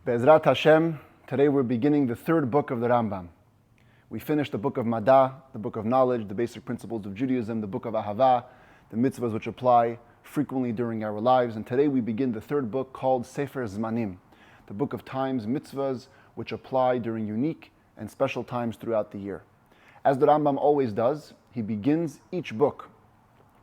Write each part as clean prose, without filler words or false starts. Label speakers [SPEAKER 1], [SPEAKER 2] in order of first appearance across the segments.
[SPEAKER 1] Be'ezrat Hashem, today we're beginning the third book of the Rambam. We finished the book of Mada, the book of knowledge, the basic principles of Judaism, the book of Ahava, the mitzvahs which apply frequently during our lives, and today we begin the third book called Sefer Zmanim, the book of times, mitzvahs which apply during unique and special times throughout the year. As the Rambam always does, he begins each book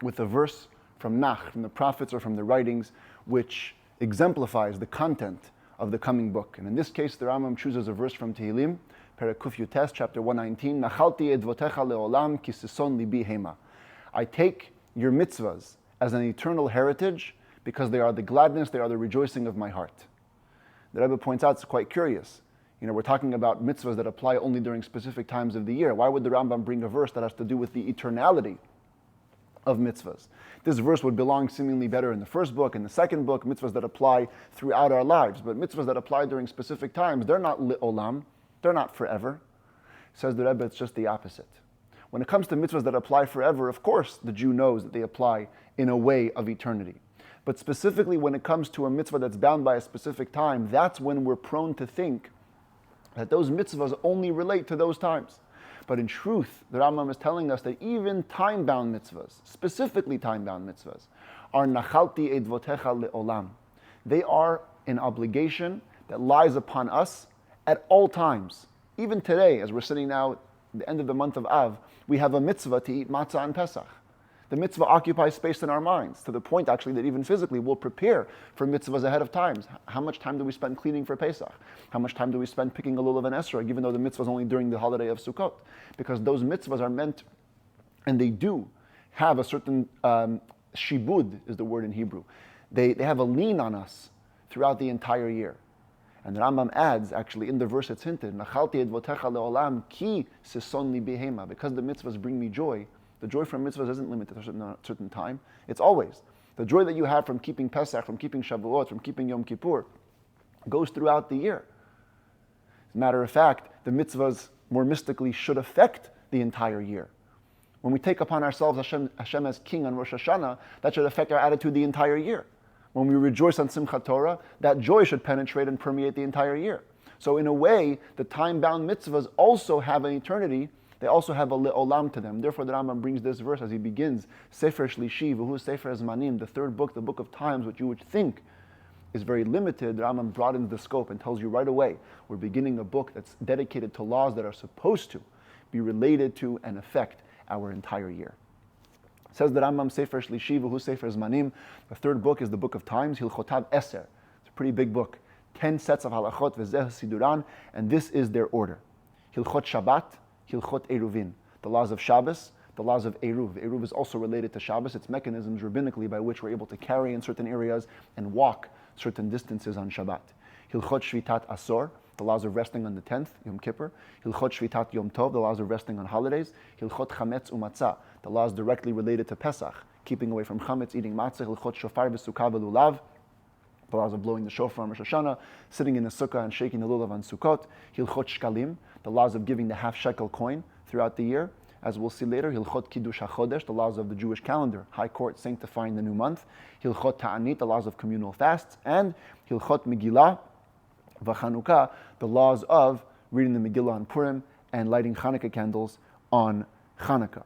[SPEAKER 1] with a verse from Nach, from the prophets or from the writings, which exemplifies the content of the coming book. And in this case, the Rambam chooses a verse from Tehillim, Perek Kuf Yutes, chapter 119, Nachalti edvotecha leolam ki sison libi hema. I take your mitzvahs as an eternal heritage because they are the gladness, they are the rejoicing of my heart. The Rebbe points out it's quite curious. We're talking about mitzvahs that apply only during specific times of the year. Why would the Rambam bring a verse that has to do with the eternality of mitzvahs? This verse would belong seemingly better in the first book, in the second book, mitzvahs that apply throughout our lives. But mitzvahs that apply during specific times, they're not li'olam, they're not forever. Says the Rebbe, it's just the opposite. When it comes to mitzvahs that apply forever, of course the Jew knows that they apply in a way of eternity. But specifically when it comes to a mitzvah that's bound by a specific time, that's when we're prone to think that those mitzvahs only relate to those times. But in truth, the Rambam is telling us that even time-bound mitzvahs, specifically time-bound mitzvahs, are nachalti edvotecha le'olam. They are an obligation that lies upon us at all times. Even today, as we're sitting now at the end of the month of Av, we have a mitzvah to eat matzah on Pesach. The mitzvah occupies space in our minds, to the point actually that even physically we'll prepare for mitzvahs ahead of time. How much time do we spend cleaning for Pesach? How much time do we spend picking a lulav and esrog, even though the mitzvah is only during the holiday of Sukkot? Because those mitzvahs are meant, and they do have a certain shibud, is the word in Hebrew. They have a lien on us throughout the entire year. And the Rambam adds, actually in the verse it's hinted, Nachalti edvotecha le'olam ki sison libi hema. Because the mitzvahs bring me joy, the joy from mitzvahs isn't limited to a certain time. It's always. The joy that you have from keeping Pesach, from keeping Shavuot, from keeping Yom Kippur, goes throughout the year. As a matter of fact, the mitzvahs more mystically should affect the entire year. When we take upon ourselves Hashem as king on Rosh Hashanah, that should affect our attitude the entire year. When we rejoice on Simchat Torah, that joy should penetrate and permeate the entire year. So in a way, the time-bound mitzvahs also have an eternity. They also have a le'olam to them. Therefore, the Rambam brings this verse as he begins, Sefer Shlishi, V'hu Sefer Zmanim, the third book, the book of times, which you would think is very limited. The Rambam broadens the scope and tells you right away, we're beginning a book that's dedicated to laws that are supposed to be related to and affect our entire year. Says the Rambam, Sefer Shlishi, V'hu Sefer Zmanim, the third book is the book of times, Hilchotav Eser. It's a pretty big book. 10 sets of halachot, V'zeh Siduran, and this is their order. Hilchot Shabbat, Hilchot Eruvin, the laws of Shabbos, the laws of Eruv. Eruv is also related to Shabbos. It's mechanisms rabbinically by which we're able to carry in certain areas and walk certain distances on Shabbat. Hilchot Shvitat Asor, the laws of resting on the 10th, Yom Kippur. Hilchot Shvitat Yom Tov, the laws of resting on holidays. Hilchot Chametz Umatzah, the laws directly related to Pesach, keeping away from chametz, eating matzah. Hilchot Shofar V'Sukkah V'Lulav, the laws of blowing the shofar on Rosh Hashanah, sitting in the sukkah and shaking the lulav on Sukkot. Hilchot Shkalim, the laws of giving the half shekel coin throughout the year. As we'll see later, Hilchot Kiddush HaChodesh, the laws of the Jewish calendar, High Court sanctifying the new month. Hilchot Ta'anit, the laws of communal fasts. And Hilchot Megillah V'Chanukah, the laws of reading the Megillah on Purim and lighting Hanukkah candles on Hanukkah.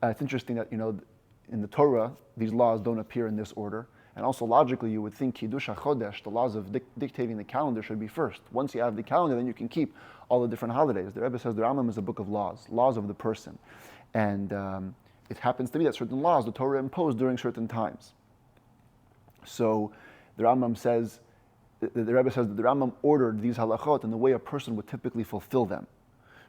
[SPEAKER 1] It's interesting that, in the Torah, these laws don't appear in this order. And also logically, you would think Kiddush HaChodesh, the laws of dictating the calendar, should be first. Once you have the calendar, then you can keep all the different holidays. The Rebbe says the Rambam is a book of laws of the person. And it happens to be that certain laws the Torah imposed during certain times. So the Rambam says, the Rebbe says that the Rambam ordered these halachot in the way a person would typically fulfill them.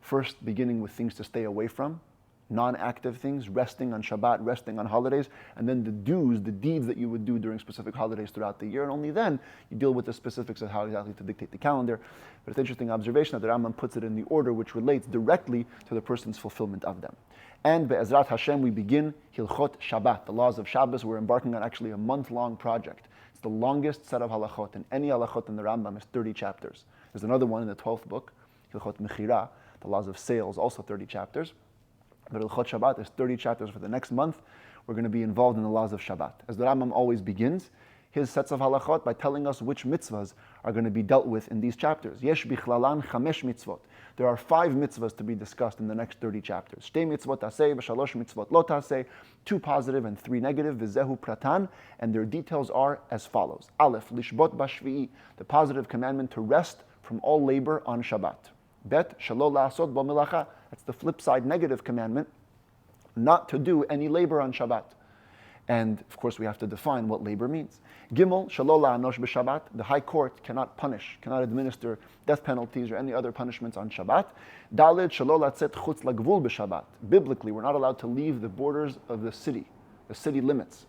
[SPEAKER 1] First, beginning with things to stay away from, non-active things, resting on Shabbat, resting on holidays, and then the do's, the deeds that you would do during specific holidays throughout the year, and only then you deal with the specifics of how exactly to dictate the calendar. But it's an interesting observation that the Rambam puts it in the order which relates directly to the person's fulfillment of them. And Be'ezrat Hashem, we begin Hilchot Shabbat, the laws of Shabbos. We're embarking on actually a month-long project. It's the longest set of halachot, and any halachot in the Rambam is 30 chapters. There's another one in the 12th book, Hilchot Mechira, the laws of sales, also 30 chapters. But Hilchot Shabbat is 30 chapters for the next month. We're going to be involved in the laws of Shabbat. As the Rambam always begins, his sets of halachot by telling us which mitzvahs are going to be dealt with in these chapters. Yesh bichlalan 5 mitzvot. There are 5 mitzvahs to be discussed in the next 30 chapters. 2 mitzvot taseh, v'shalosh mitzvot lo taseh, 2 positive and 3 negative, v'zehu pratan, and their details are as follows. Aleph, lishbot bashvi'i, the positive commandment to rest from all labor on Shabbat. Bet, shalo la'asot bo melacha, that's the flip side negative commandment, not to do any labor on Shabbat. And of course we have to define what labor means. Gimel, shalo la'anosh b'Shabbat, the high court cannot punish, cannot administer death penalties or any other punishments on Shabbat. Daled, shalo la'tzet chutz lagvul b'Shabbat. Biblically, we're not allowed to leave the borders of the city limits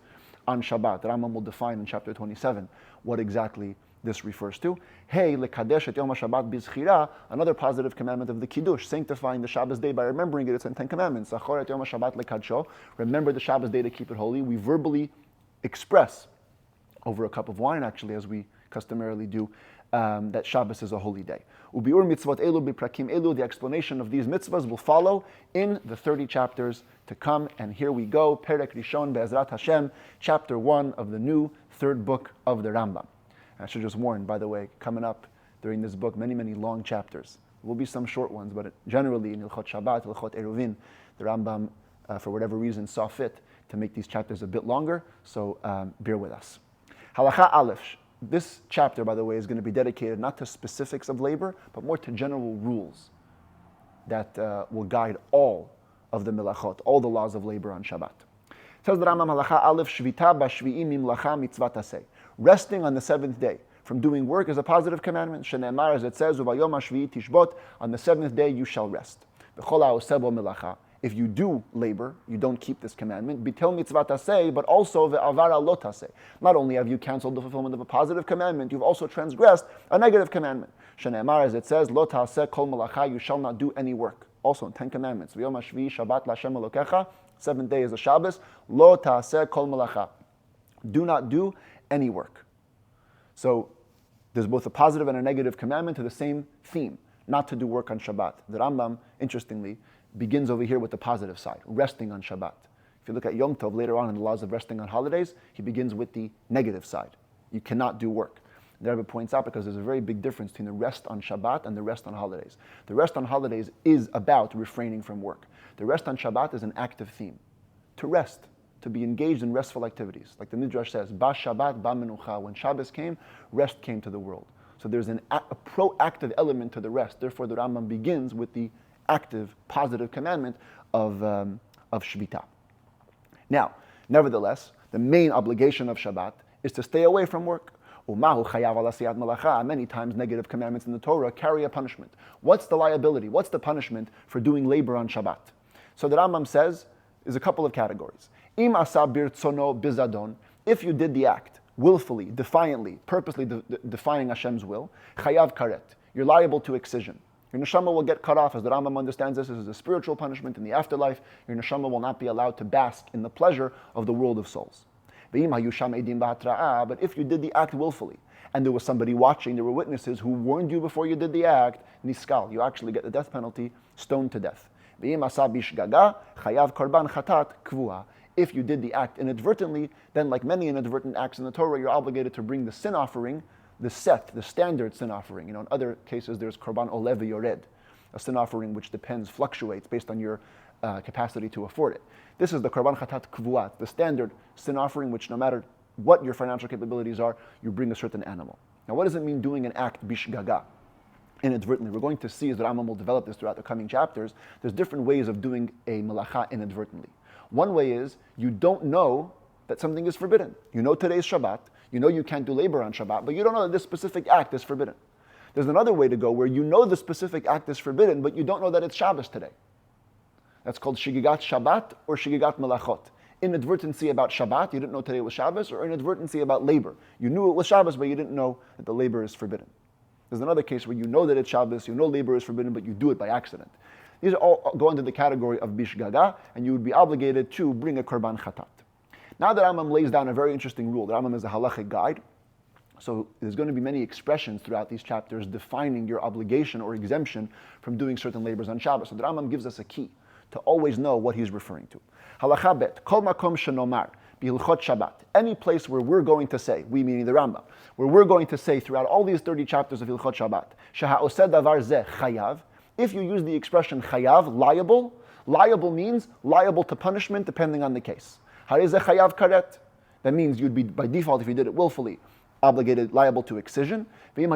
[SPEAKER 1] on Shabbat. Rambam will define in chapter 27 what exactly this refers to. Hey, lekadesh et yom HaShabbat bizchira, another positive commandment of the Kiddush, sanctifying the Shabbos day by remembering it. It's in 10 commandments. Zachor et yom HaShabbat lekadsho, remember the Shabbos day to keep it holy. We verbally express over a cup of wine, actually, as we customarily do, that Shabbos is a holy day. Ubiur mitzvot elu biprakim elu, the explanation of these mitzvahs will follow in the 30 chapters to come. And here we go, Perek Rishon Be'ezrat Hashem, chapter 1 of the new 3rd book of the Rambam. I should just warn, by the way, coming up during this book, many, many long chapters. There will be some short ones, but generally in Hilchot Shabbat, Hilchot Eruvin, the Rambam, for whatever reason, saw fit to make these chapters a bit longer, so bear with us. Halacha Aleph. This chapter, by the way, is going to be dedicated not to specifics of labor, but more to general rules that will guide all of the melachot, all the laws of labor on Shabbat. Says the Rambam, Halacha Aleph, Shvita b'shvi'i mimlacha mitzvah taseh. Resting on the 7th day from doing work is a positive commandment. Shene'emar, as it says, Uvayom hashvi'i tishbot, on the 7th day you shall rest. V'chol ha'oseh bo melacha. If you do labor, you don't keep this commandment. Bitel mitzvah taseh, but also ve'avara lo taseh. Not only have you canceled the fulfillment of a positive commandment, you've also transgressed a negative commandment. Shene'emar, as it says, lo taseh kol melacha, you shall not do any work. Also in 10 commandments. V'yom hashvi'i Shabbat l'Hashem Elokecha, 7th day is a Shabbos. Lo taseh kol melacha. Do not do any work. So there's both a positive and a negative commandment to the same theme, not to do work on Shabbat. The Rambam, interestingly, begins over here with the positive side, resting on Shabbat. If you look at Yom Tov later on in the laws of resting on holidays, he begins with the negative side. You cannot do work. The Rebbe points out because there's a very big difference between the rest on Shabbat and the rest on holidays. The rest on holidays is about refraining from work. The rest on Shabbat is an active theme, to rest, to be engaged in restful activities. Like the Midrash says, Ba Shabbat, Ba Menucha. When Shabbos came, rest came to the world. So there's a proactive element to the rest. Therefore, the Rambam begins with the active, positive commandment of Shvita. Now, nevertheless, the main obligation of Shabbat is to stay away from work. Umahu chayav al asiyat malacha. Many times negative commandments in the Torah carry a punishment. What's the liability? What's the punishment for doing labor on Shabbat? So the Rambam says, is a couple of categories. Im asa birtzono bizadon, if you did the act willfully, defiantly, purposely defying Hashem's will, chayav karet, you're liable to excision. Your neshama will get cut off, as the Rambam understands this is a spiritual punishment in the afterlife. Your neshama will not be allowed to bask in the pleasure of the world of souls. But if you did the act willfully, and there was somebody watching, there were witnesses who warned you before you did the act, niskal, you actually get the death penalty, stoned to death. If you did the act inadvertently, then like many inadvertent acts in the Torah, you're obligated to bring the sin offering, the standard sin offering. In other cases, there's korban olev yored, a sin offering which fluctuates based on your capacity to afford it. This is the korban chatat kvuat, the standard sin offering, which no matter what your financial capabilities are, you bring a certain animal. Now, what does it mean doing an act bishgaga? Inadvertently. We're going to see, as the Rambam will develop this throughout the coming chapters, there's different ways of doing a melacha inadvertently. One way is you don't know that something is forbidden. You know today's Shabbat, you know you can't do labor on Shabbat, but you don't know that this specific act is forbidden. There's another way to go where you know the specific act is forbidden, but you don't know that it's Shabbos today. That's called shigigat Shabbat or shigigat melachot. Inadvertency about Shabbat, you didn't know today was Shabbos, or inadvertency about labor. You knew it was Shabbos, but you didn't know that the labor is forbidden. There's another case where you know that it's Shabbos, you know labor is forbidden, but you do it by accident. These all go into the category of bishgaga, and you would be obligated to bring a korban chatat. Now the Rambam lays down a very interesting rule. The Rambam is a halachic guide, so there's going to be many expressions throughout these chapters defining your obligation or exemption from doing certain labors on Shabbos. So the Rambam gives us a key to always know what he's referring to. Halacha bet, kol makom shenomar, Hilchos Shabbat. Any place where we're going to say, we meaning the Rambam, where we're going to say throughout all these 30 chapters of Hilchos Shabbat, Sheha'oseh davar zeh chayav. If you use the expression chayav, liable means liable to punishment depending on the case. Harei zeh chayav karet. That means you'd be, by default, if you did it willfully, obligated, liable to excision. If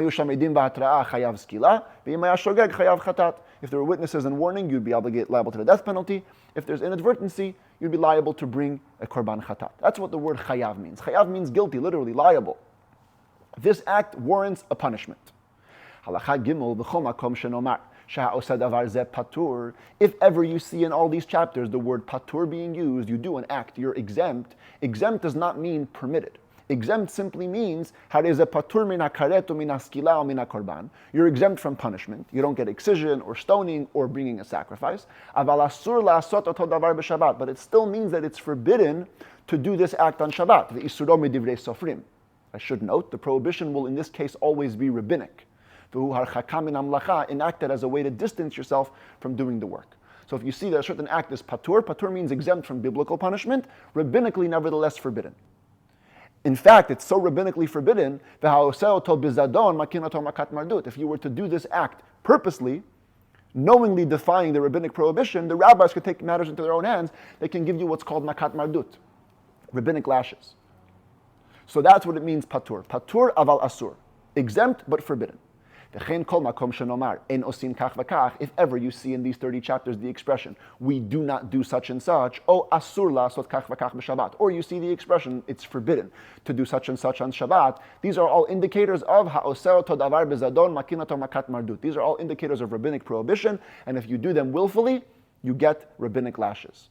[SPEAKER 1] there were witnesses and warning, you'd be obligated, liable to the death penalty. If there's inadvertency, you'd be liable to bring a korban chatat. That's what the word chayav means. Chayav means guilty, literally liable. This act warrants a punishment. Halacha gimel b'chol makom shenomar sheha'oseh davar zeh patur. If ever you see in all these chapters the word patur being used, you do an act, you're exempt. Exempt does not mean permitted. Exempt simply means you're exempt from punishment. You don't get excision or stoning or bringing a sacrifice. But it still means that it's forbidden to do this act on Shabbat. I should note, the prohibition will in this case always be rabbinic. Enacted as a way to distance yourself from doing the work. So if you see that a certain act is patur means exempt from biblical punishment, rabbinically nevertheless forbidden. In fact, it's so rabbinically forbidden, if you were to do this act purposely, knowingly defying the rabbinic prohibition, the rabbis could take matters into their own hands. They can give you what's called makat mardut, rabbinic lashes. So that's what it means patur. Patur aval asur, exempt but forbidden. If ever you see in these 30 chapters the expression, we do not do such and such, or you see the expression, it's forbidden to do such and such on Shabbat, these are all indicators of these are all indicators of rabbinic prohibition, and if you do them willfully, you get rabbinic lashes.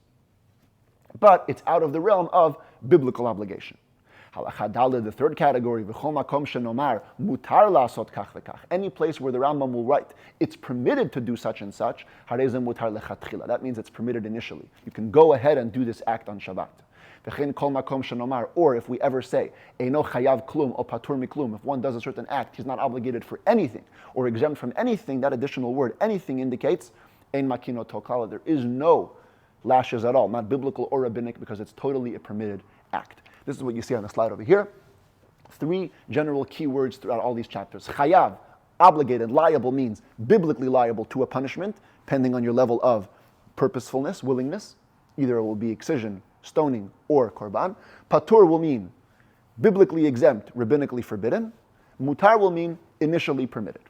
[SPEAKER 1] But it's out of the realm of biblical obligation. Halacha Daled, the third category, any place where the Rambam will write, it's permitted to do such and such, that means it's permitted initially. You can go ahead and do this act on Shabbat. Or if we ever say, if one does a certain act, he's not obligated for anything, or exempt from anything, that additional word, anything indicates, there is no lashes at all, not biblical or rabbinic, because it's totally a permitted act. This is what you see on the slide over here. 3 general key words throughout all these chapters. Chayav, obligated, liable means biblically liable to a punishment, depending on your level of purposefulness, willingness. Either it will be excision, stoning, or korban. Patur will mean biblically exempt, rabbinically forbidden. Mutar will mean initially permitted.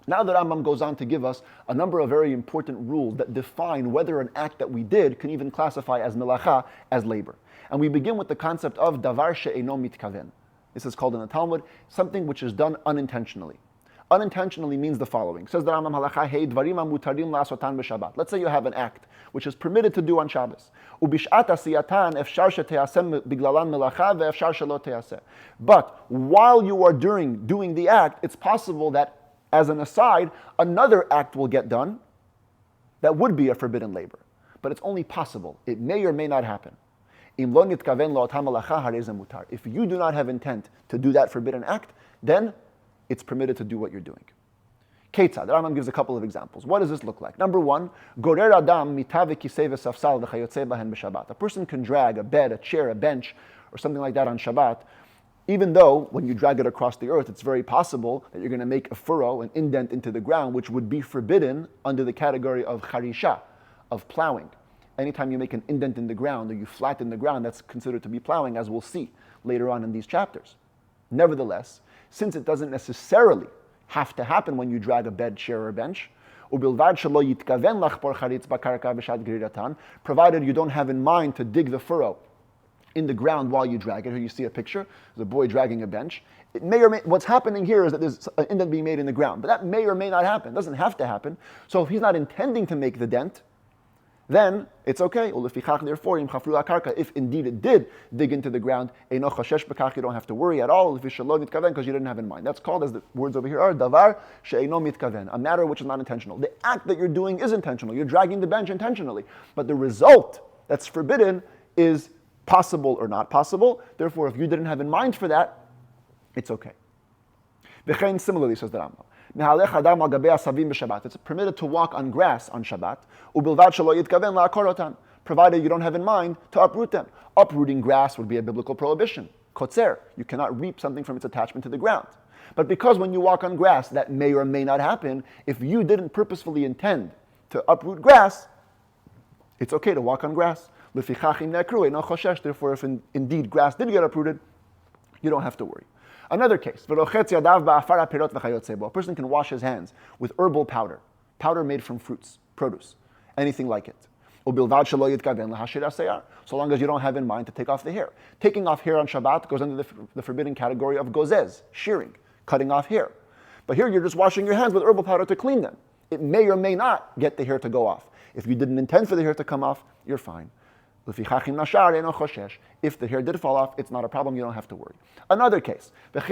[SPEAKER 1] Now the Rambam goes on to give us a number of very important rules that define whether an act that we did can even classify as melacha, as labor. And we begin with the concept of davar she'eino mitkaven. This is called in the Talmud, something which is done unintentionally. Unintentionally means the following. Says the Rambam halacha hey dvarim mutarim la'asotan b'Shabbat. Let's say you have an act which is permitted to do on Shabbos. Ubish'at asiyatan efshar she'te'aseh biglalan melacha ve'efshar shelo te'aseh. But while you are doing the act, it's possible that, as an aside, another act will get done that would be a forbidden labor. But it's only possible. It may or may not happen. If you do not have intent to do that forbidden act, then it's permitted to do what you're doing. Ketzad, the Rambam gives a couple of examples. What does this look like? Number 1, gorer adam mitav kisei v'safsal v'chayotze bahen b'Shabbat. A person can drag a bed, a chair, a bench, or something like that on Shabbat, even though when you drag it across the earth, it's very possible that you're going to make a furrow, an indent into the ground, which would be forbidden under the category of charisha, of plowing. Anytime you make an indent in the ground or you flatten the ground, that's considered to be plowing, as we'll see later on in these chapters. Nevertheless, since it doesn't necessarily have to happen when you drag a bed, chair, or bench, provided you don't have in mind to dig the furrow in the ground while you drag it. Here you see a picture, there's a boy dragging a bench. It may or may, what's happening here is that there's an indent being made in the ground, but that may or may not happen. It doesn't have to happen. So if he's not intending to make the dent, then it's okay. Therefore, if indeed it did dig into the ground, you don't have to worry at all because you didn't have in mind. That's called, as the words over here are, davar she'eino mitkaven, a matter which is not intentional. The act that you're doing is intentional. You're dragging the bench intentionally. But the result that's forbidden is possible or not possible. Therefore, if you didn't have in mind for that, it's okay. Similarly, says the Rambam, it's permitted to walk on grass on Shabbat, provided you don't have in mind to uproot them. Uprooting grass would be a biblical prohibition. Kotzer, you cannot reap something from its attachment to the ground. But because when you walk on grass, that may or may not happen, if you didn't purposefully intend to uproot grass, it's okay to walk on grass. Therefore, if indeed grass did get uprooted, you don't have to worry. Another case, a person can wash his hands with herbal powder made from fruits, produce, anything like it. So long as you don't have in mind to take off the hair. Taking off hair on Shabbat goes under the forbidden category of gozez, shearing, cutting off hair. But here you're just washing your hands with herbal powder to clean them. It may or may not get the hair to go off. If you didn't intend for the hair to come off, you're fine. If the hair did fall off, it's not a problem, you don't have to worry. Another case, a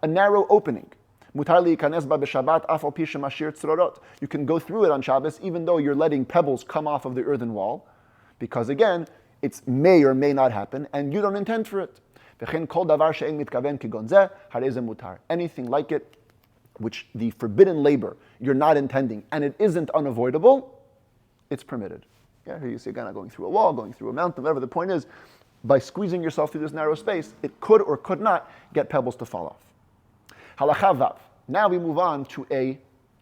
[SPEAKER 1] narrow opening. You can go through it on Shabbos even though you're letting pebbles come off of the earthen wall, because again, it may or may not happen and you don't intend for it. Anything like it, which the forbidden labor, you're not intending, and it isn't unavoidable, it's permitted. Yeah, here you see a guy not going through a wall, going through a mountain, whatever. The point is, by squeezing yourself through this narrow space, it could or could not get pebbles to fall off. Halacha vav. Now we move on to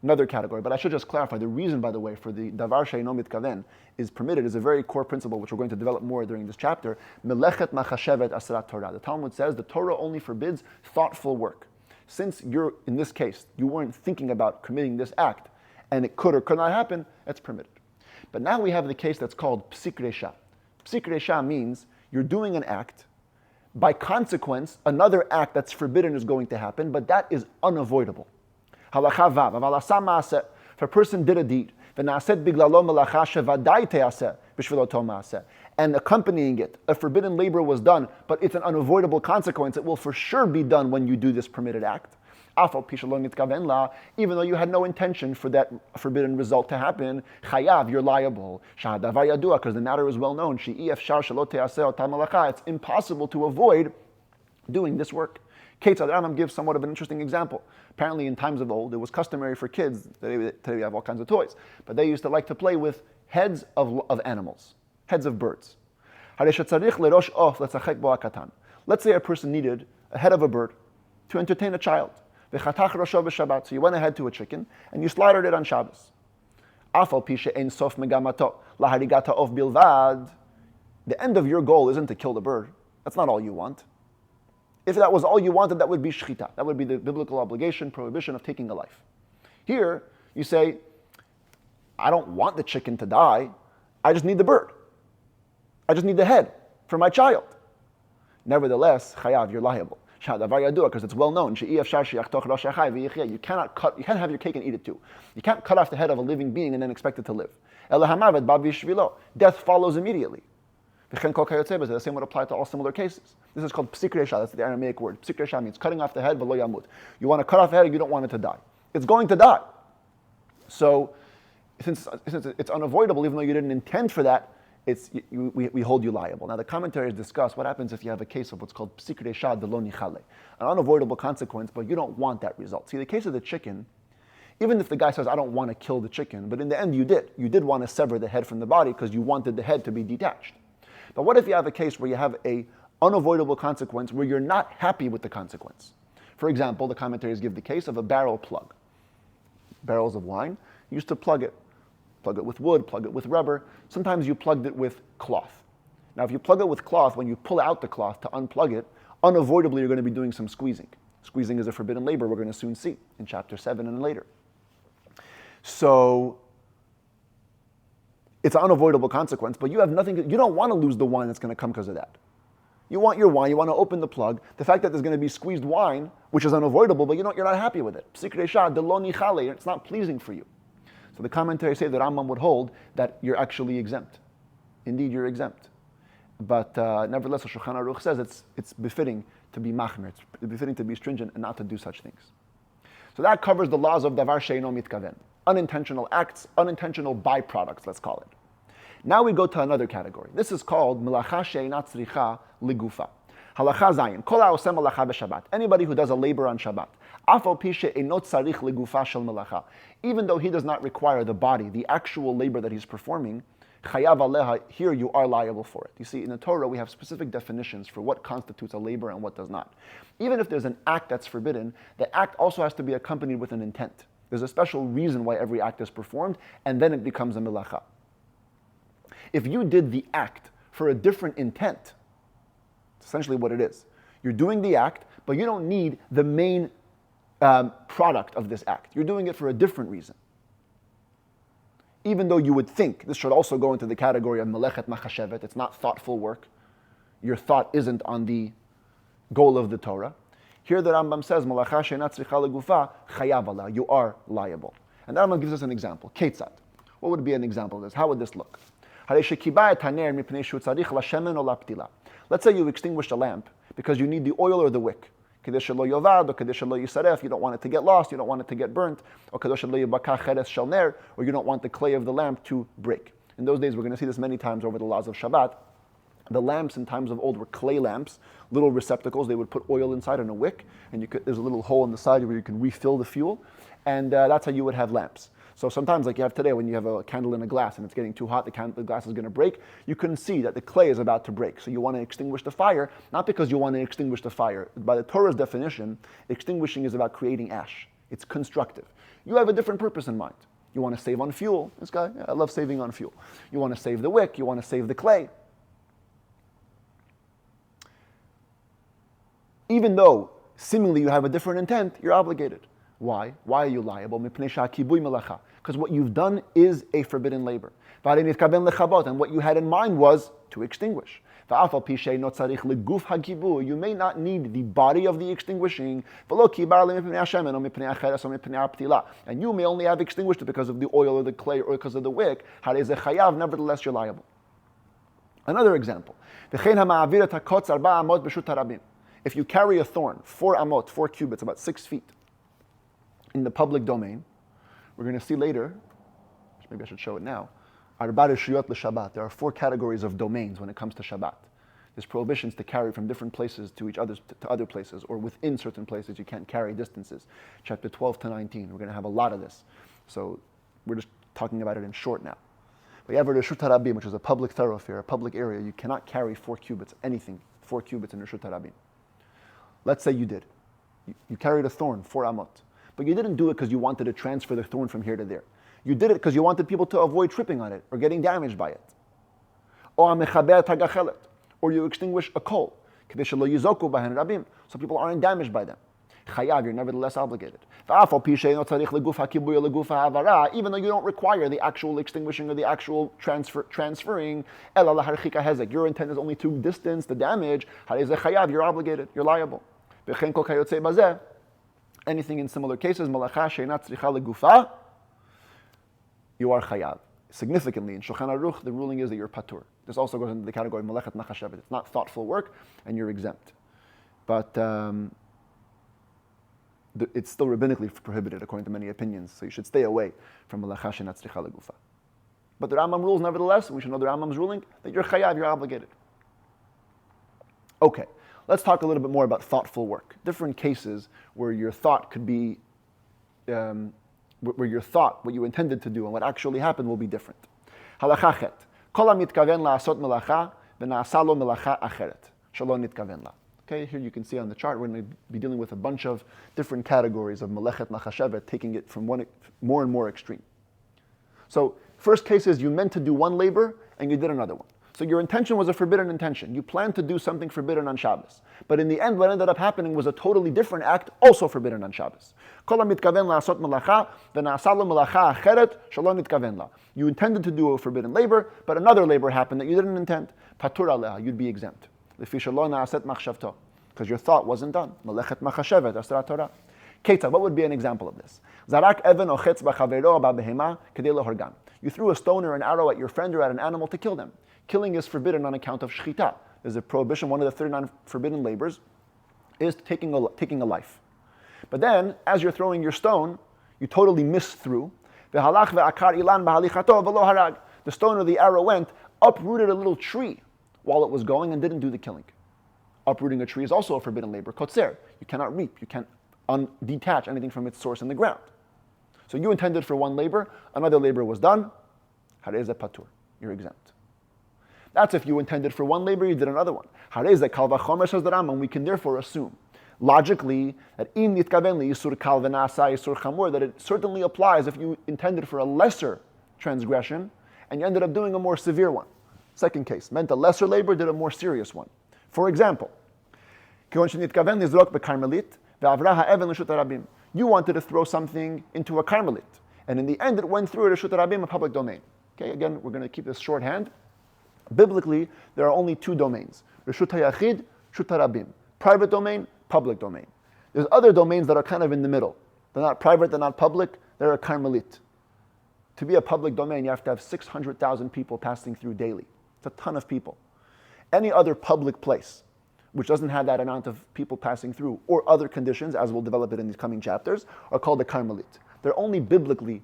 [SPEAKER 1] another category, but I should just clarify, the reason, by the way, for the davar she'eino mitkaven is permitted is a very core principle, which we're going to develop more during this chapter. Melechet machashevet asrat Torah. The Talmud says the Torah only forbids thoughtful work. Since you're, in this case, you weren't thinking about committing this act, and it could or could not happen, that's permitted. But now we have the case that's called psik resha. Psik resha means you're doing an act. By consequence, another act that's forbidden is going to happen, but that is unavoidable. Halacha vav. Aval asa ma'aseh. If a person did a deed, v'na'aset biglalo melacha shevadai te'aseh b'shvil oto ma'aseh, and accompanying it, a forbidden labor was done, but it's an unavoidable consequence. It will for sure be done when you do this permitted act. Even though you had no intention for that forbidden result to happen, chayav, you're liable. Because the matter is well known. It's impossible to avoid doing this work. Rambam gives somewhat of an interesting example. Apparently in times of old, it was customary for kids, today we have all kinds of toys, but they used to like to play with heads of animals, heads of birds. Let's say a person needed a head of a bird to entertain a child. So you went ahead to a chicken and you slaughtered it on Shabbos. The end of your goal isn't to kill the bird. That's not all you want. If that was all you wanted, that would be shchita. That would be the biblical obligation, prohibition of taking a life. Here, you say, I don't want the chicken to die. I just need the bird. I just need the head for my child. Nevertheless, chayav, you're liable. Because it's well known. You can't have your cake and eat it too. You can't cut off the head of a living being and then expect it to live. Death follows immediately. The same would apply to all similar cases. This is called psik resha. That's the Aramaic word. Psik resha means cutting off the head, v'lo yamut. You want to cut off the head and you don't want it to die. It's going to die. So, since it's unavoidable, even though you didn't intend for that, we hold you liable. Now the commentaries discuss what happens if you have a case of what's called psik resha de lo nichale, an unavoidable consequence, but you don't want that result. See, the case of the chicken, even if the guy says, I don't want to kill the chicken, but in the end you did want to sever the head from the body because you wanted the head to be detached. But what if you have a case where you have a unavoidable consequence where you're not happy with the consequence? For example, the commentaries give the case of a barrel plug. Barrels of wine, you used to plug it with wood, plug it with rubber. Sometimes you plugged it with cloth. Now, if you plug it with cloth, when you pull out the cloth to unplug it, unavoidably you're going to be doing some squeezing. Squeezing is a forbidden labor we're going to soon see in chapter 7 and later. So, it's an unavoidable consequence, but you don't want to lose the wine that's going to come because of that. You want your wine, you want to open the plug. The fact that there's going to be squeezed wine, which is unavoidable, but you're not happy with it. Psik resha de lo nichale, it's not pleasing for you. So the commentaries say that Rambam would hold that you're actually exempt. Indeed, you're exempt. But nevertheless, Shulchan Aruch says it's befitting to be machmir, it's befitting to be stringent and not to do such things. So that covers the laws of davar she'eino mitkaven. Unintentional acts, unintentional byproducts, let's call it. Now we go to another category. This is called melacha she'eina tzricha ligufa. Halacha zayin. Kol ha'oseh melacha b'Shabbat. Anybody who does a labor on Shabbat. Afal pi she'eino tzarich ligufa shel melacha. Even though he does not require the body, the actual labor that he's performing, Chayav aleha, here you are liable for it. You see, in the Torah we have specific definitions for what constitutes a labor and what does not. Even if there's an act that's forbidden, the act also has to be accompanied with an intent. There's a special reason why every act is performed, and then it becomes a melacha. If you did the act for a different intent, it's essentially what it is. You're doing the act, but you don't need the main product of this act. You're doing it for a different reason. Even though you would think this should also go into the category of melechet machashevet, it's not thoughtful work. Your thought isn't on the goal of the Torah. Here the Rambam says, Malacha she'ena tzricha legufa chayav ala, you are liable. And the Rambam gives us an example. Ketzad. What would be an example of this? How would this look? Let's say you extinguished a lamp because you need the oil or the wick. You don't want it to get lost, you don't want it to get burnt, or you don't want the clay of the lamp to break. In those days, we're going to see this many times over the laws of Shabbat. The lamps in times of old were clay lamps, little receptacles. They would put oil inside in a wick, and there's a little hole in the side where you can refill the fuel, and that's how you would have lamps. So sometimes, like you have today, when you have a candle in a glass and it's getting too hot, the glass is going to break, you can see that the clay is about to break. So you want to extinguish the fire, not because you want to extinguish the fire. By the Torah's definition, extinguishing is about creating ash. It's constructive. You have a different purpose in mind. You want to save on fuel. This guy, I love saving on fuel. You want to save the wick, you want to save the clay. Even though seemingly you have a different intent, you're obligated. Why? Why are you liable? Because what you've done is a forbidden labor. And what you had in mind was to extinguish. You may not need the body of the extinguishing, and you may only have extinguished it because of the oil or the clay or because of the wick. Nevertheless, you're liable. Another example. If you carry a thorn, 4 amot, 4 cubits, about 6 feet, in the public domain, we're going to see later, maybe I should show it now, there are 4 categories of domains when it comes to Shabbat. There's prohibitions to carry from different places to other places, or within certain places you can't carry distances. Chapter 12 to 19, we're going to have a lot of this. So we're just talking about it in short now. But you have a Reshut HaRabim, which is a public thoroughfare, a public area. You cannot carry 4 cubits, anything, 4 cubits in Reshut HaRabim. Let's say you did. You carried a thorn, 4 amot. But you didn't do it because you wanted to transfer the thorn from here to there. You did it because you wanted people to avoid tripping on it or getting damaged by it. Or you extinguish a coal, so people aren't damaged by them. Chayav, you're nevertheless obligated. Even though you don't require the actual extinguishing or the actual transferring, your intent is only to distance the damage. You're obligated, you're liable. Anything in similar cases, you are chayav. Significantly, in Shulchan Aruch, the ruling is that you're patur. This also goes into the category of melechet machashevet. It's not thoughtful work, and you're exempt. But it's still rabbinically prohibited, according to many opinions. So you should stay away from melacha she'ena tzricha legufa. But the Rambam rules, nevertheless, and we should know the Rambam's ruling, that you're chayav, you're obligated. Okay, let's talk a little bit more about thoughtful work. Different cases where your thought could be, where your thought, what you intended to do, and what actually happened will be different. Halacha chet. Kol hamitkaven la'asot melacha v'na'asa lo melacha acheret. Shelo nitkaven la. Okay, here you can see on the chart, we're going to be dealing with a bunch of different categories of melechet machashevet, taking it from one more and more extreme. So, first case is you meant to do one labor and you did another one. So your intention was a forbidden intention. You planned to do something forbidden on Shabbos. But in the end, what ended up happening was a totally different act, also forbidden on Shabbos. You intended to do a forbidden labor, but another labor happened that you didn't intend. Patur aleha, you'd be exempt. Because your thought wasn't done. Melechet machashevet, asrat Torah. Ketzad, what would be an example of this? You threw a stone or an arrow at your friend or at an animal to kill them. Killing is forbidden on account of shchita. There's a prohibition, one of the 39 forbidden labors is taking a life. But then, as you're throwing your stone, you totally missed through. The stone or the arrow went, uprooted a little tree while it was going and didn't do the killing. Uprooting a tree is also a forbidden labor. Kotzer, you cannot reap, you can't detach anything from its source in the ground. So you intended for one labor, another labor was done. Hareze patur. you're exempt. That's if you intended for one labor, you did another one. Harei kal v'chomer, says the Rambam, we can therefore assume, logically, that im nitkaven li'isur kal v'nasa isur chamor, that it certainly applies if you intended for a lesser transgression, and you ended up doing a more severe one. Second case, meant a lesser labor, did a more serious one. For example, you wanted to throw something into a Carmelit, and in the end it went through a Reshut Rabim, a public domain. Okay, again, we're going to keep this shorthand. Biblically, there are only two domains: Reshut HaYachid, Reshut HaRabim. Private domain, public domain. There's other domains that are kind of in the middle. They're not private, they're not public, they're a Carmelit. To be a public domain, you have to have 600,000 people passing through daily. It's a ton of people. Any other public place which doesn't have that amount of people passing through, or other conditions, as we'll develop it in these coming chapters, are called the Carmelit. They're only rabbinically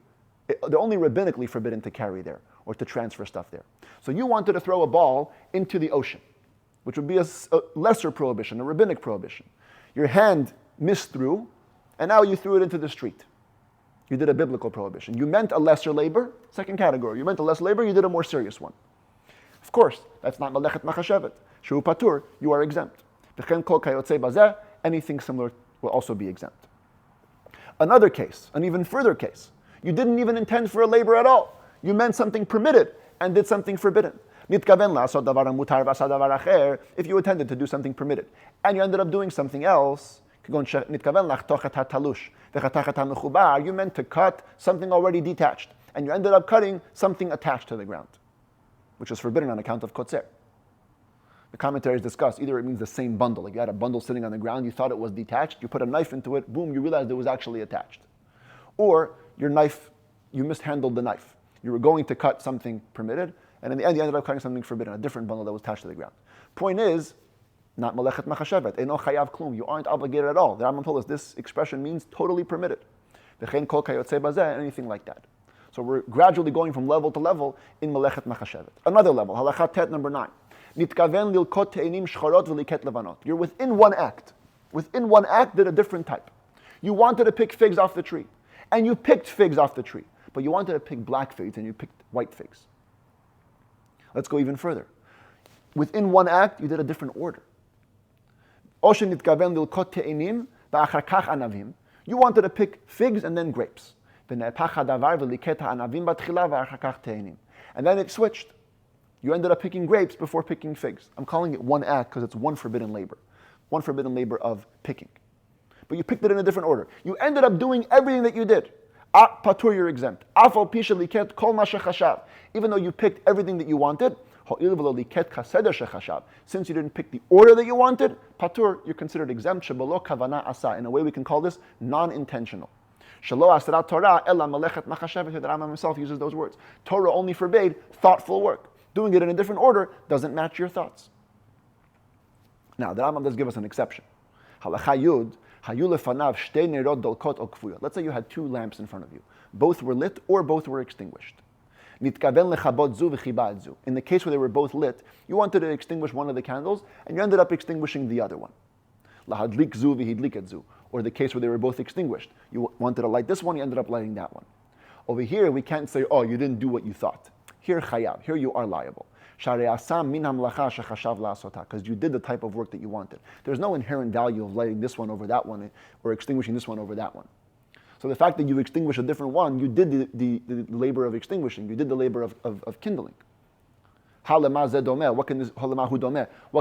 [SPEAKER 1] forbidden to carry there, or to transfer stuff there. So you wanted to throw a ball into the ocean, which would be a lesser prohibition, a rabbinic prohibition. Your hand missed through, and now you threw it into the street. You did a biblical prohibition. You meant a lesser labor, second category. You meant a lesser labor, you did a more serious one. Of course, that's not Malechet Machashevet. Shu Patur, you are exempt. Anything similar will also be exempt. Another case, an even further case. You didn't even intend for a labor at all. You meant something permitted and did something forbidden. If you intended to do something permitted and you ended up doing something else, you meant to cut something already detached and you ended up cutting something attached to the ground, which is forbidden on account of kotzer. The commentaries discuss, either it means the same bundle, like you had a bundle sitting on the ground, you thought it was detached, you put a knife into it, boom, you realized it was actually attached. Or your knife, you mishandled the knife. You were going to cut something permitted, and in the end you ended up cutting something forbidden, a different bundle that was attached to the ground. Point is, not Malechet Machashevet, Eino Chayav Klum, you aren't obligated at all. The Rambam told us this expression means totally permitted. V'chein kol kayotze bazeh, anything like that. So we're gradually going from level to level in Malechet Machashevet. Another level, Halakha Tet number 9. Nitkaven lilkot te'inim shchorot v'liket levanot. You're within one act. Within one act did a different type. You wanted to pick figs off the tree, and you picked figs off the tree, but you wanted to pick black figs and you picked white figs. Let's go even further. Within one act, you did a different order. Oshen nitkaven lilkot te'inim v'achar kach anavim. You wanted to pick figs and then grapes. And then it switched. You ended up picking grapes before picking figs. I'm calling it one act because it's one forbidden labor. One forbidden labor of picking. But you picked it in a different order. You ended up doing everything that you did. Patur, you're exempt. Even though you picked everything that you wanted, since you didn't pick the order that you wanted, Patur, you're considered exempt. In a way we can call this non-intentional. The Rambam himself uses those words. Torah only forbade thoughtful work. Doing it in a different order doesn't match your thoughts. Now, the Rambam does give us an exception. Let's say you had two lamps in front of you. Both were lit or both were extinguished. In the case where they were both lit, you wanted to extinguish one of the candles and you ended up extinguishing the other one. Or the case where they were both extinguished. You wanted to light this one, you ended up lighting that one. Over here, we can't say, oh, you didn't do what you thought. Here, chayav. Here you are liable. Because you did the type of work that you wanted. There's no inherent value of lighting this one over that one or extinguishing this one over that one. So the fact that you extinguish a different one, you did the labor of extinguishing. You did the labor of kindling. What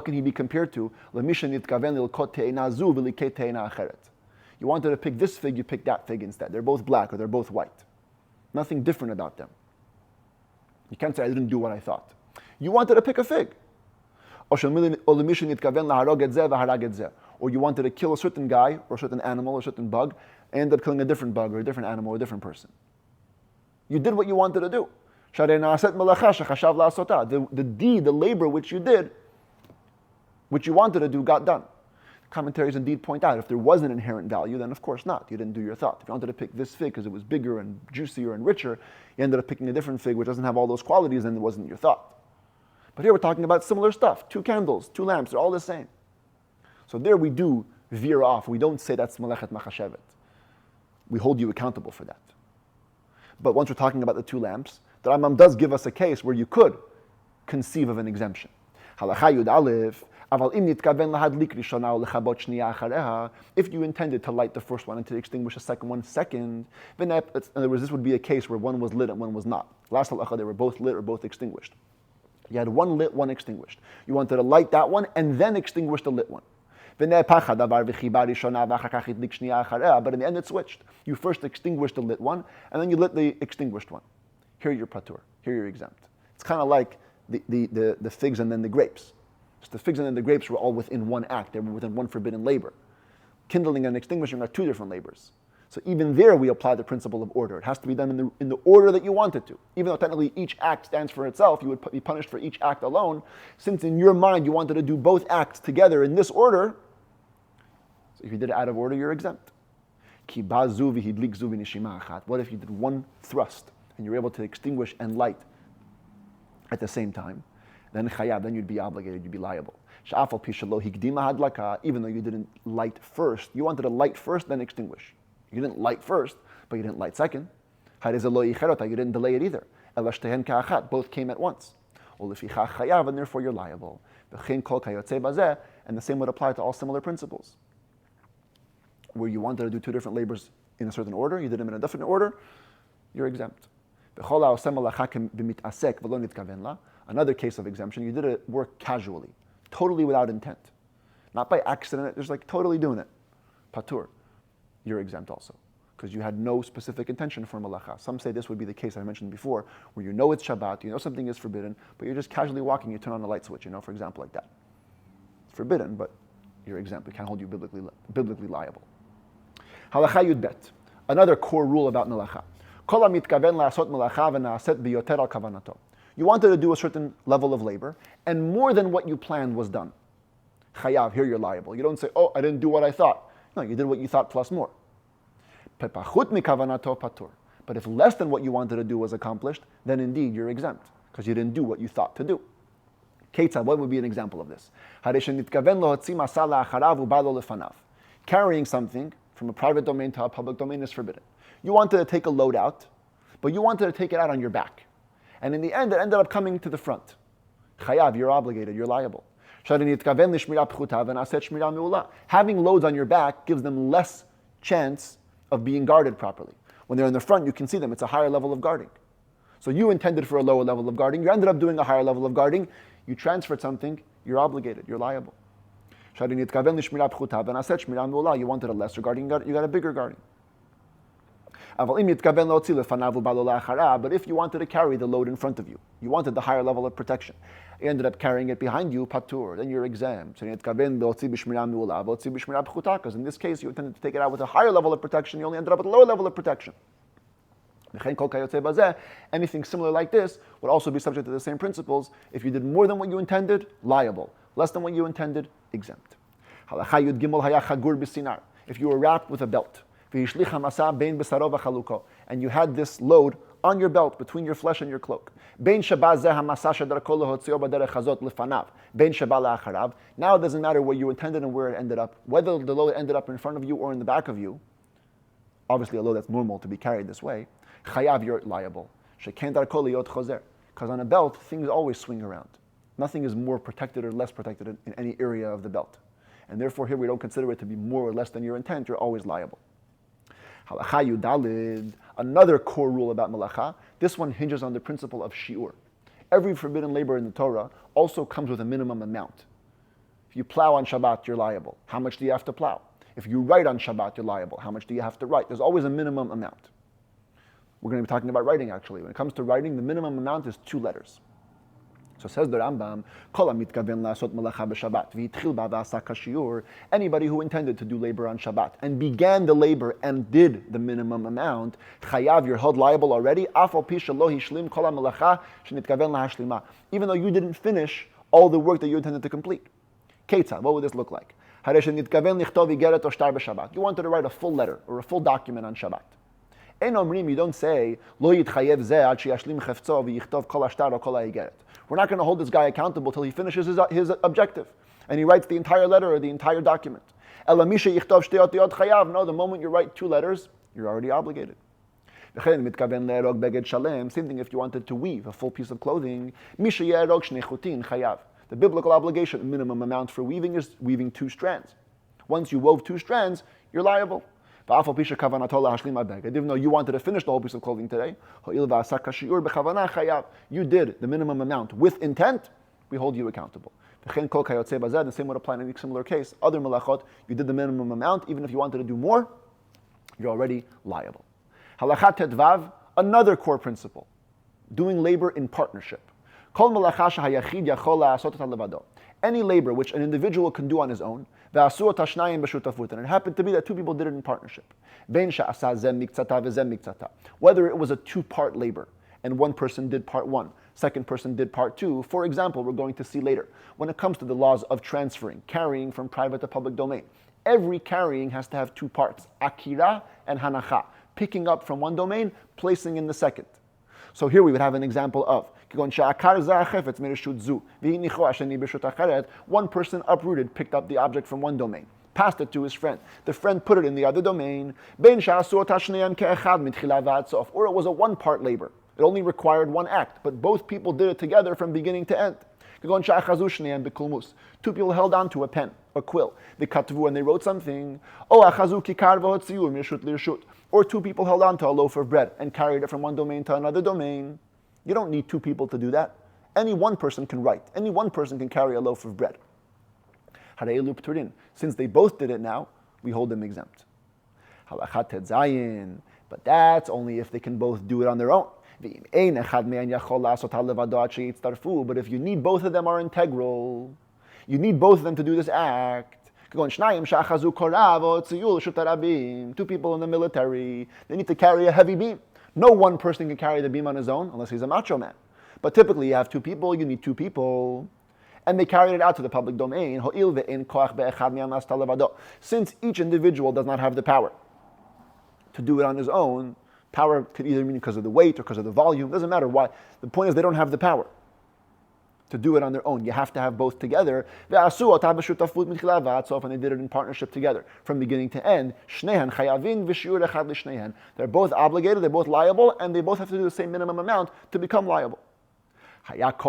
[SPEAKER 1] can he be compared to? You wanted to pick this fig, you picked that fig instead. They're both black or they're both white. Nothing different about them. You can't say, I didn't do what I thought. You wanted to pick a fig. Or you wanted to kill a certain guy or a certain animal or a certain bug and end up killing a different bug or a different animal or a different person. You did what you wanted to do. The deed, the labor which you did, which you wanted to do, got done. Commentaries indeed point out, if there was an inherent value, then of course not. You didn't do your thought. If you wanted to pick this fig because it was bigger and juicier and richer, you ended up picking a different fig which doesn't have all those qualities, then it wasn't your thought. But here we're talking about similar stuff. 2 candles, 2 lamps, they're all the same. So there we do veer off. We don't say that's Malechet Machashevet. We hold you accountable for that. But once we're talking about the 2 lamps, The Rambam does give us a case where you could conceive of an exemption. Halacha Yud Aleph, if you intended to light the first one and to extinguish the second one second, in other words, this would be a case where one was lit and one was not. Last halacha, they were both lit or both extinguished. You had one lit, one extinguished. You wanted to light that one and then extinguish the lit one. But in the end it switched. You first extinguished the lit one and then you lit the extinguished one. Here you're patur. Here you're exempt. It's kind of like the figs and then the grapes. So the figs and then the grapes were all within one act. They were within one forbidden labor. Kindling and extinguishing are two different labors. So even there we apply the principle of order. It has to be done in the order that you want it to. Even though technically each act stands for itself, you would be punished for each act alone. Since in your mind you wanted to do both acts together in this order, so if you did it out of order, you're exempt. What if you did one thrust and you're able to extinguish and light at the same time? Then chayav, then you'd be obligated, you'd be liable. Even though you didn't light first, you wanted to light first, then extinguish. You didn't light first, but you didn't light second. You didn't delay it either. Both came at once. And therefore you're liable. And the same would apply to all similar principles. Where you wanted to do two different labors in a certain order, you did them in a different order, you're exempt. Another case of exemption, you did it work casually, totally without intent. Not by accident, just like totally doing it. Patur, you're exempt also, because you had no specific intention for malacha. Some say this would be the case I mentioned before, where you know it's Shabbat, you know something is forbidden, but you're just casually walking, you turn on the light switch, for example, like that. It's forbidden, but you're exempt. We can't hold you biblically liable. Halacha Yud Bet, another core rule about malacha. You wanted to do a certain level of labor, and more than what you planned was done. Chayav, here you're liable. You don't say, I didn't do what I thought. No, you did what you thought plus more. But if less than what you wanted to do was accomplished, then indeed you're exempt, because you didn't do what you thought to do. Ketzad, what would be an example of this? Carrying something from a private domain to a public domain is forbidden. You wanted to take a load out, but you wanted to take it out on your back. And in the end, it ended up coming to the front. Chayav, you're obligated, you're liable. Having loads on your back gives them less chance of being guarded properly. When they're in the front, you can see them. It's a higher level of guarding. So you intended for a lower level of guarding. You ended up doing a higher level of guarding. You transferred something, you're obligated, you're liable. You wanted a lesser guarding, you got a bigger guarding. But if you wanted to carry the load in front of you, you wanted the higher level of protection, you ended up carrying it behind you, patur, then you're exempt. Because in this case, you intended to take it out with a higher level of protection, you only ended up with a lower level of protection. Anything similar like this would also be subject to the same principles. If you did more than what you intended, liable. Less than what you intended, exempt. If you were wrapped with a belt, and you had this load on your belt between your flesh and your cloak. Now it doesn't matter where you intended and where it ended up, whether the load ended up in front of you or in the back of you. Obviously a load that's normal to be carried this way. Chayav, you're liable. Because on a belt, things always swing around. Nothing is more protected or less protected in any area of the belt. And therefore here we don't consider it to be more or less than your intent, you're always liable. Halacha Yudalid, another core rule about malacha. This one hinges on the principle of shiur. Every forbidden labor in the Torah also comes with a minimum amount. If you plow on Shabbat, you're liable. How much do you have to plow? If you write on Shabbat, you're liable. How much do you have to write? There's always a minimum amount. We're going to be talking about writing actually. When it comes to writing, the minimum amount is 2 letters. So says the Rambam, anybody who intended to do labor on Shabbat and began the labor and did the minimum amount, chayav, you're held liable already, even though you didn't finish all the work that you intended to complete. Ketzad, what would this look like? You wanted to write a full letter or a full document on Shabbat. You don't say, we're not going to hold this guy accountable till he finishes his objective. And he writes the entire letter or the entire document. No, the moment you write 2 letters, you're already obligated. Same thing if you wanted to weave a full piece of clothing. The biblical obligation, minimum amount for weaving, is weaving 2 strands. Once you wove 2 strands, you're liable. Even though you wanted to finish the whole piece of clothing today, you did the minimum amount with intent, we hold you accountable. The same would apply in any similar case. Other malachot, you did the minimum amount, even if you wanted to do more, you're already liable. Halachat tetvav, another core principle, doing labor in partnership. Any labor which an individual can do on his own, and it happened to be that 2 people did it in partnership. Whether it was a 2-part labor, and one person did part 1, second person did part 2. For example, we're going to see later, when it comes to the laws of transferring, carrying from private to public domain, every carrying has to have 2 parts, akira and hanacha, picking up from one domain, placing in the second. So here we would have an example of one person uprooted, picked up the object from one domain, passed it to his friend. The friend put it in the other domain. Or it was a 1-part labor. It only required 1 act, but both people did it together from beginning to end. 2 people held on to a pen, a quill. They katvu and they wrote something. Or 2 people held on to a loaf of bread and carried it from one domain to another domain. You don't need 2 people to do that. Any one person can write. Any one person can carry a loaf of bread. Since they both did it now, we hold them exempt. But that's only if they can both do it on their own. But if you need both of them are integral, you need both of them to do this act. 2 people in the military, they need to carry a heavy beam. No one person can carry the beam on his own unless he's a macho man. But typically you have 2 people, you need 2 people. And they carried it out to the public domain. Since each individual does not have the power to do it on his own, power could either mean because of the weight or because of the volume, doesn't matter why. The point is they don't have the power to do it on their own. You have to have both together. So when they did it in partnership together, from beginning to end, they're both obligated, they're both liable, and they both have to do the same minimum amount to become liable. Let's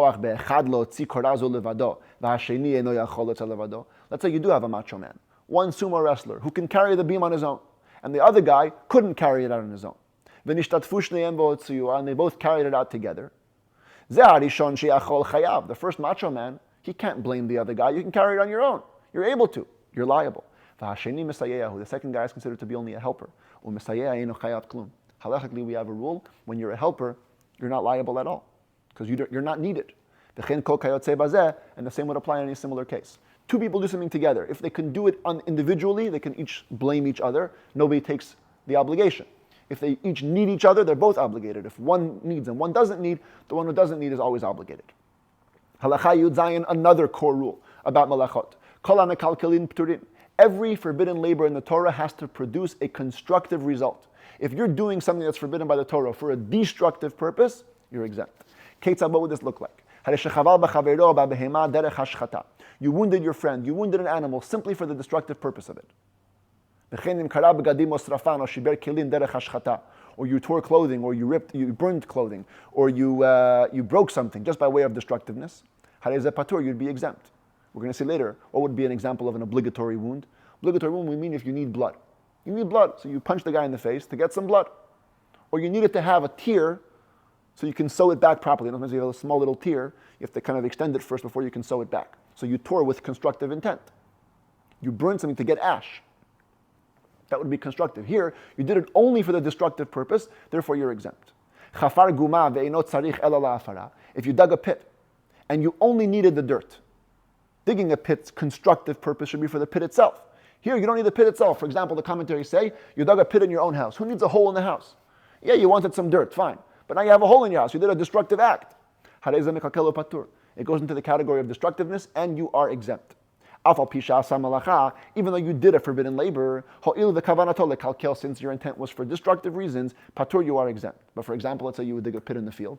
[SPEAKER 1] say you do have a macho man, one sumo wrestler who can carry the beam on his own, and the other guy couldn't carry it out on his own. And they both carried it out together. The first macho man, he can't blame the other guy. You can carry it on your own. You're able to. You're liable. The second guy is considered to be only a helper. Halachically, we have a rule, when you're a helper, you're not liable at all, because you're not needed. And the same would apply in any similar case. 2 people do something together. If they can do it individually, they can each blame each other. Nobody takes the obligation. If they each need each other, they're both obligated. If one needs and one doesn't need, the one who doesn't need is always obligated. Halacha Yud Zayin, another core rule about malachot. Kol hamekalkelin pturin. Every forbidden labor in the Torah has to produce a constructive result. If you're doing something that's forbidden by the Torah for a destructive purpose, you're exempt. Ketzad, what would this look like? You wounded your friend, you wounded an animal simply for the destructive purpose of it. Or you tore clothing, or you burned clothing, or you broke something just by way of destructiveness. You'd be exempt. We're going to see later what would be an example of an obligatory wound. Obligatory wound we mean if you need blood. You need blood, so you punch the guy in the face to get some blood. Or you need it to have a tear so you can sew it back properly. Sometimes you have a small little tear, you have to kind of extend it first before you can sew it back. So you tore with constructive intent. You burned something to get ash. That would be constructive. Here, you did it only for the destructive purpose, therefore you're exempt. If you dug a pit and you only needed the dirt, digging a pit's constructive purpose should be for the pit itself. Here, you don't need the pit itself. For example, the commentaries say, you dug a pit in your own house. Who needs a hole in the house? Yeah, you wanted some dirt, fine. But now you have a hole in your house. You did a destructive act. It goes into the category of destructiveness, and you are exempt. Even though you did a forbidden labor, since your intent was for destructive reasons, patur, you are exempt. But for example, let's say you would dig a pit in the field.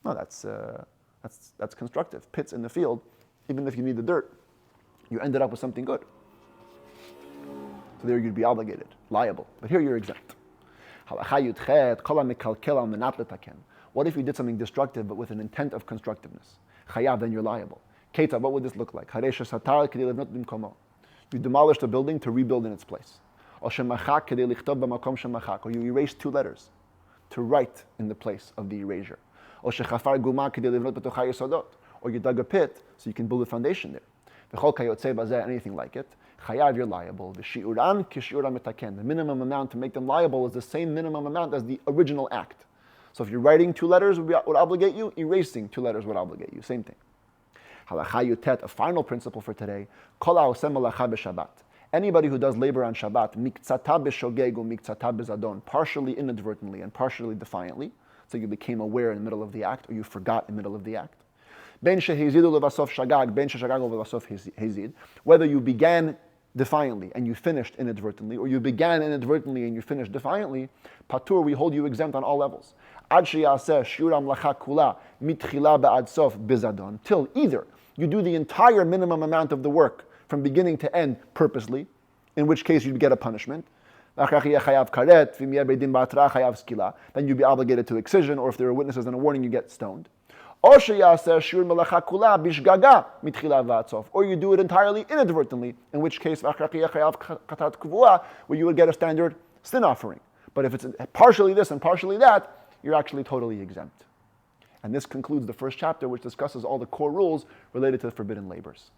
[SPEAKER 1] No, that's constructive. Pits in the field, even if you need the dirt, you ended up with something good. So there you'd be obligated, liable. But here you're exempt. What if you did something destructive but with an intent of constructiveness? Chayav, then you're liable. Keita, what would this look like? You demolished a building to rebuild in its place. Or you erased 2 letters to write in the place of the erasure. Or you dug a pit so you can build a foundation there. Anything like it. Chayav, you're liable. The minimum amount to make them liable is the same minimum amount as the original act. So if you're writing 2 letters would obligate you, erasing 2 letters would obligate you. Same thing. Halacha yutet, a final principle for today. Kol ha'oseh malacha b'Shabbat. Anybody who does labor on Shabbat, miktzata b'shogeg miktzata b'zadon, partially inadvertently and partially defiantly, so you became aware in the middle of the act, or you forgot in the middle of the act. Ben shehezidu levasof shagag, ben sheshagag levasof hezid. Whether you began defiantly and you finished inadvertently, or you began inadvertently and you finished defiantly, patur, we hold you exempt on all levels. Ad sheyaseh shiur hamlacha kula mitchila ba'ad sof bizadon, till either you do the entire minimum amount of the work from beginning to end purposely, in which case you'd get a punishment. Then you'd be obligated to excision, or if there are witnesses and a warning, you get stoned. Or you do it entirely inadvertently, in which case where you would get a standard sin offering. But if it's partially this and partially that, you're actually totally exempt. And this concludes the first chapter, which discusses all the core rules related to the forbidden labors.